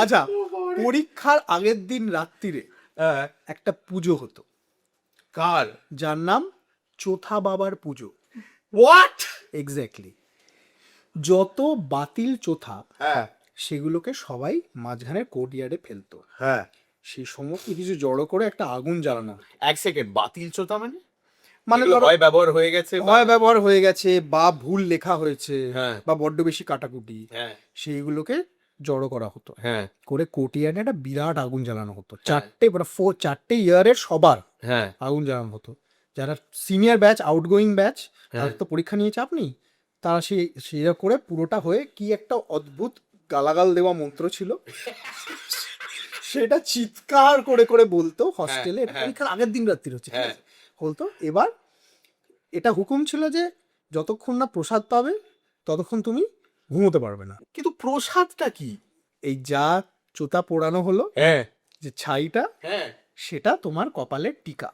আচ্ছা, পরীক্ষার আগের দিন রাত্রিরে একটা পুজো হতো, কার? যার নাম চোথা বাবার পুজো। হোয়াট? এক্স্যাক্টলি। যত বাতিল চোথা হ্যাঁ সেগুলোকে সবাই মাঝখানে কোর্টইয়ার্ডে ফেলতো। হ্যাঁ, সেই সমস্ত কিছু জড়ো করে একটা আগুন জ্বালানো হতো। এক সেকেন্ড, বাতিল চোতা মানে? মানে এগুলো ধরো হয় ব্যবহার হয়ে গেছে হয় ব্যবহার হয়ে গেছে, বা ভুল লেখা হয়েছে, হ্যাঁ। বা বড্ড বেশি কাটাকুটি, হ্যাঁ সেইগুলোকে জড়ো করা হতো হ্যাঁ করে কোর্টইয়ার্ডে একটা বিরাট আগুন জ্বালানো হতো। চারটে ইয়ারের সবার হ্যাঁ আগুন জ্বালানো হতো। যারা সিনিয়র ব্যাচ, আউটগোয়িং ব্যাচ, হ্যাঁ। তাদের তো পরীক্ষা নিয়ে চাপ নেই, তারা সেটা করে পুরোটা হয়ে কি একটা অদ্ভুত গালাগাল দেওয়া মন্ত্র ছিল, সেটা চিৎকার করে করে বলতো হস্টেলে। এটা পরীক্ষার আগের দিন রাত্রি হচ্ছে, ঠিক আছে? বলতো এবার এটা হুকুম ছিল যে যতক্ষণ না প্রসাদ পাবে ততক্ষণ তুমি ঘুমোতে পারবে না। কিন্তু প্রসাদটা কি? এই যা চোতা পোড়ানো হলো, হ্যাঁ যে ছাইটা, হ্যাঁ। সেটা তোমার কপালের টিকা।